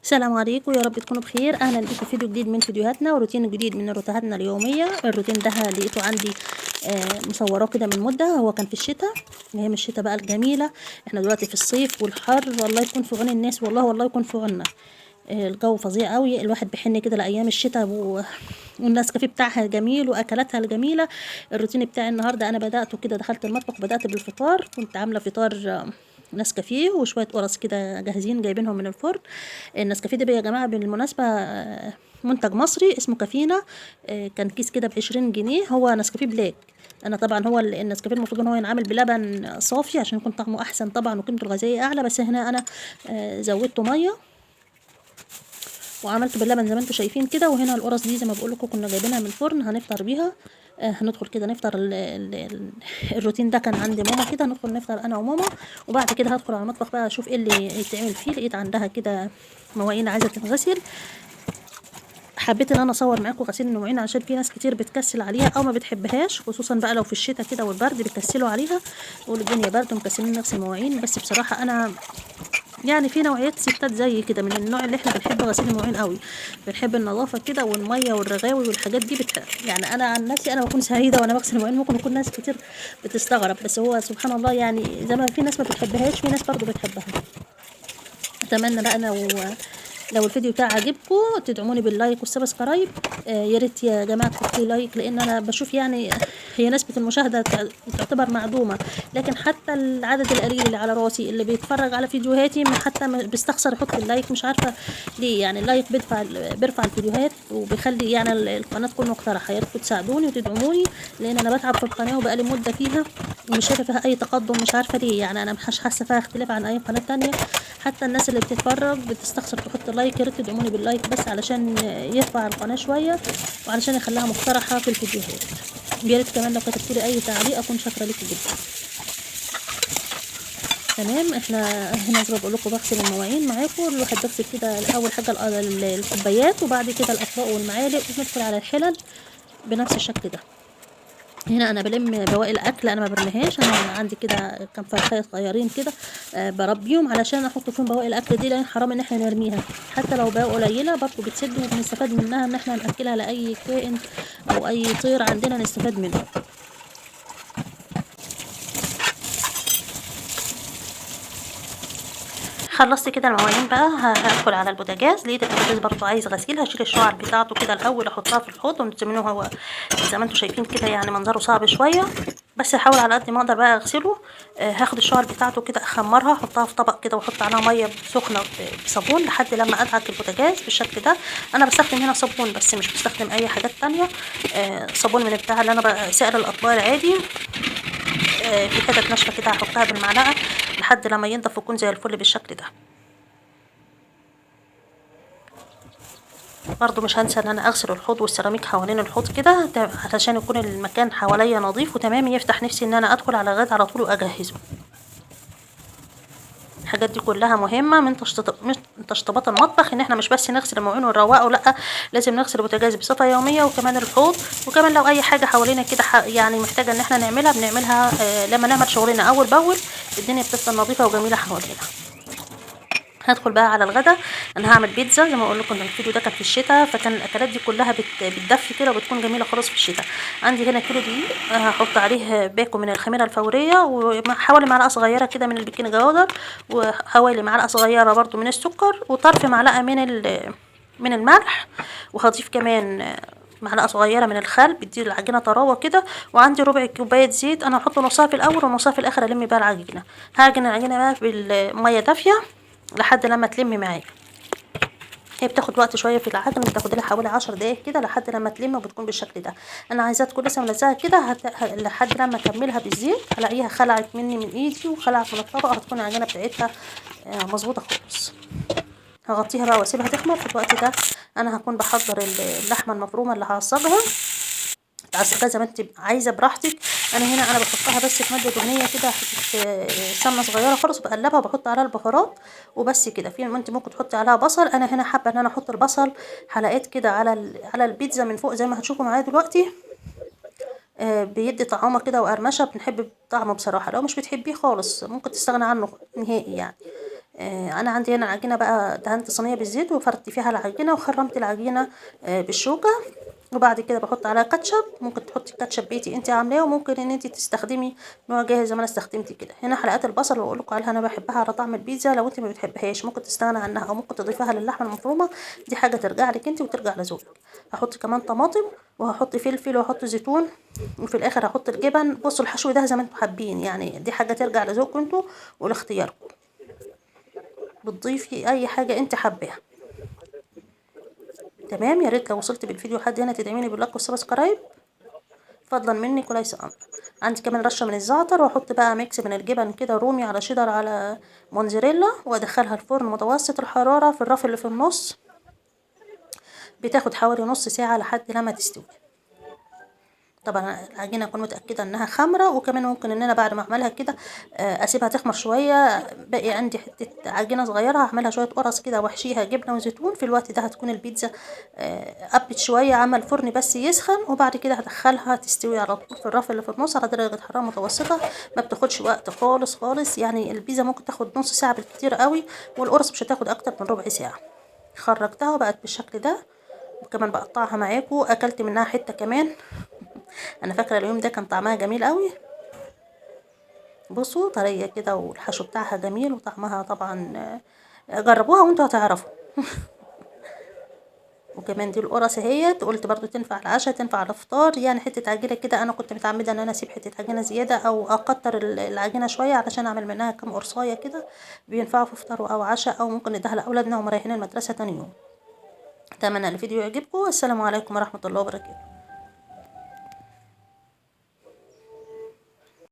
السلام عليكم، يا رب تكونوا بخير. اهلا بكم في فيديو جديد من فيديوهاتنا وروتين جديد من روتيناتنا اليوميه. الروتين ده لقيته عندي مصوراه كده من مده. هو كان في الشتاء، ايام الشتاء بقى الجميله. احنا دلوقتي في الصيف والحر، والله يكون في عون الناس، والله يكون في عوننا. الجو فظيع قوي، الواحد بيحن كده لايام الشتاء والناس كافيه بتاعها جميل واكلاتها الجميله. الروتين بتاعي النهارده انا بداته كده، دخلت المطبخ بدات بالفطار. كنت عامله فطار نسكافيه وشويه قرص كده جاهزين جايبينهم من الفرن. النسكافيه ده يا جماعه بالمناسبه منتج مصري اسمه كافينا. كان كيس كده ب20 جنيه، هو نسكافيه بلاك. انا طبعا هو النسكافيه المفروض ان هو ينعمل بلبن صافي عشان يكون طعمه احسن طبعا وقيمته الغذائيه اعلى، بس هنا انا زودته ميه وعملته باللبن زي ما انتم شايفين كده. وهنا القرص دي زي ما بقول لكم كنا جايبينها من الفرن هنفطر بيها. هندخل كده نفطر الروتين ده كان عند ماما كده، هندخل نفطر انا وماما. وبعد كده هدخل على المطبخ بقى اشوف ايه اللي يتعمل فيه. لقيت عندها كده مواعين عايزه تتغسل. حبيت ان انا اصور معاكم غسيل المواعين عشان في ناس كتير بتكسل عليها او ما بتحبهاش، خصوصا بقى لو في الشتاء كده والبرد بيكسلوا عليها، يقولوا الدنيا برد ومكسلين نغسل المواعين. بس بصراحه انا يعني في نوعيات ستات زي كده من النوع اللي احنا بنحب غسيل المواعين قوي، بنحب النظافه كده والميه والرغاوي والحاجات دي يعني انا عن نفسي انا بكون سعيده وانا بغسل المواعين. ممكن يكون ناس كتير بتستغرب، بس هو سبحان الله يعني زي ما في ناس ما بتحبهاش في ناس برضو بتحبها. اتمنى بقى لو الفيديو بتاعي عجبكم تدعموني باللايك والسبسكرايب. يا ريت يا جماعه تحطوا لي لايك، لان انا بشوف يعني هي نسبه المشاهده تعتبر معدومه، لكن حتى العدد القليل اللي على راسي اللي بيتفرج على فيديوهاتي حتى بيستخسر يحط اللايك. مش عارفه ليه، يعني اللايك بيرفع الفيديوهات وبيخلي يعني القناه تكون مقترحه. يا ريت تساعدوني وتدعموني، لان انا بتعب في القناه وبقالي مده فيها ومش شايفه فيها اي تقدم. مش عارفه ليه، يعني انا مش حاسه فيها اختلاف عن اي قناه تانية. حتى الناس اللي بتتفرج بتستخسر تحط لايك. يا ريت تدعموني باللايك بس علشان يرفع القناه شويه وعلشان يخليها مقترحه في الفيديوهات. يا ريت كمان لو كتبتوا لي اي تعليق اكون شاكره لكم جدا. تمام، احنا هنا زي ما بقول لكم بغسل المواعين معاكم. الواحد بغسل كده اول حاجه الكوبايات وبعد كده الاطباق والمعالق وندخل على الحلل بنفس الشكل ده. هنا انا بلم بواقي الاكل، انا ما برميهاش. انا عندي كده كام فرخه صغيرين كده بربيهم علشان احط فيهم بواقي الاكل دي، لان حرام ان احنا نرميها. حتى لو بواقي قليله برضه بتسد وبنستفاد منها ان احنا ناكلها لاي كائن او اي طير عندنا نستفاد منه. خلصت كده المواعين بقى، هدخل على البوتاجاز. لقيت البوتاجاز برضو عايز غسيل. هشيل الشعر بتاعته كده الاول احطها في الحوض وانتوا هو زي ما انتوا شايفين كده، يعني منظره صعب شويه، بس هحاول على قد ما اقدر بقى اغسله. هاخد الشعر بتاعته كده اخمرها، احطها في طبق كده واحط عليها ميه سخنه بصابون لحد لما ادعك البوتاجاز بالشكل ده. انا بستخدم هنا صابون بس مش بستخدم اي حاجات تانية. صابون من بتاع اللي انا بقى سائل الاطباق العادي. في حتت ناشفه كده هحطها بالمعلقه لحد لما ينضف ويكون زي الفل بالشكل ده. برضو مش هنسى ان انا اغسل الحوض والسيراميك حوالين الحوض كده علشان يكون المكان حواليا نظيف وتمام، يفتح نفسي ان انا ادخل على غد على طول واجهزه. الحاجات دي كلها مهمه من تشطيبات المطبخ، ان احنا مش بس نغسل المواعين ونروقه، لا لازم نغسل البوتاجاز بصفه يوميه، وكمان الحوض، وكمان لو اي حاجه حوالينا كده يعني محتاجه ان احنا نعملها بنعملها. لما نعمل شغلنا اول باول الدنيا بتفضل نظيفه وجميله حوالينا. هدخل بقى على الغدا. انا هعمل بيتزا زي ما اقول لكم ان الفيديو ده كان في الشتاء، فكان الاكلات دي كلها بتدفي كده وبتكون جميله خالص في الشتاء. عندي هنا كيلو دقيق، هحط عليه باكو من الخميره الفوريه وحوالي معلقه صغيره كده من البيكنج باودر، وحوالي معلقه صغيره برضو من السكر، وطرف معلقه من الملح، وهضيف كمان معلقه صغيره من الخل بتدي العجينه طراوه كده. وعندي ربع كوبايه زيت، انا هحط نصها في الاول ونصها في الاخر الم بقى العجينه. هعجن العجينه بقى بالميه دافيه لحد لما تلم معايا. هي بتاخد وقت شويه في العجن، بتاخد لها حوالي 10 دقايق كده لحد لما تلم وبتكون بالشكل ده. انا عايزاها تكون لسه ملزقه كده لحد لما اكملها بالزيت هلاقيها خلعت مني من ايدي وخلعت من الطبق، هتكون العجينه بتاعتها مظبوطه خالص. هغطيها بقى واسيبها تخمر. في الوقت ده انا هكون بحضر اللحمه المفرومه اللي هعصجها. تعصجيها زي ما انت عايزه براحتك. انا بحطها بس في ماده دهنيه كده، حته سمنه صغيره خالص، بقلبها وبحط عليها البهارات وبس كده. في انت ممكن تحطي عليها بصل، انا هنا حابه ان انا احط البصل حلقات كده على البيتزا من فوق زي ما هتشوفوا معايا دلوقتي. بيدي طعامه كده وقرمشه، بنحب طعمه بصراحه. لو مش بتحبيه خالص ممكن تستغنى عنه نهائي يعني. انا عندي هنا العجينه بقى، دهنت صينيه بالزيت وفردت فيها العجينه وخرمت العجينه بالشوكه، وبعد كده بحط عليها كاتشب. ممكن تحطي كاتشب بيتي انت عاملاه، وممكن ان انت تستخدمي نوع جاهز زي ما انا استخدمت كده. هنا حلقات البصل اللي بقول لكم عليها انا بحبها على طعم البيتزا، لو انت ما بتحبهاش ممكن تستغنى عنها او ممكن تضيفها للحمه المفرومه، دي حاجه ترجع لك انت وترجع لذوقك. هحط كمان طماطم وهحط فلفل وهحط زيتون، وفي الاخر هحط الجبن. بصوا الحشو ده زي ما انتم حابين، يعني دي حاجه ترجع لذوقكم انتوا ولاختياركم، بتضيفي اي حاجه انت حباها. تمام، يا ريت لو وصلت بالفيديو لحد هنا تدعميني باللايك والسبسكرايب فضلا منك وليس امر. عندي كمان رشه من الزعتر، واحط بقى ميكس من الجبن كده، رومي على شيدر على موتزاريلا، وادخلها الفرن متوسط الحراره في الرف اللي في النص، بتاخد حوالي نص ساعه لحد لما تستوي. طبعا العجينه اكون متاكده انها خمره، وكمان ممكن ان انا بعد ما اعملها كده اسيبها تخمر شويه. باقي عندي حته عجينه صغيره هعملها شويه قرص كده واحشيها جبنه وزيتون. في الوقت ده هتكون البيتزا قبت شويه، عمل فرن بس يسخن، وبعد كده هدخلها تستوي على طول في الرف اللي في النص على درجه حراره متوسطه. ما بتاخدش وقت خالص خالص، يعني البيتزا ممكن تاخد نص ساعه بالكتير قوي، والقرص مش هتاخد اكتر من ربع ساعه. خرجتها وبقت بالشكل ده، وكمان بقطعها معاكم، اكلت منها حته كمان. انا فاكره اليوم ده كان طعمها جميل قوي. بصوا طريه كده، والحشو بتاعها جميل، وطعمها طبعا جربوها وانتوا هتعرفوا. وكمان دي القرص اهيت، قلت برضو تنفع على العشاء تنفع على الفطار. يعني حته عجينه كده، انا كنت متعمده ان انا اسيب حته عجينه زياده او اكتر العجينه شويه علشان اعمل منها كام قرصايه كده، بينفعوا في فطار او عشاء، او ممكن نديها لاولادنا وهم رايحين المدرسه تاني يوم. اتمنى الفيديو يعجبكم، والسلام عليكم ورحمه الله وبركاته.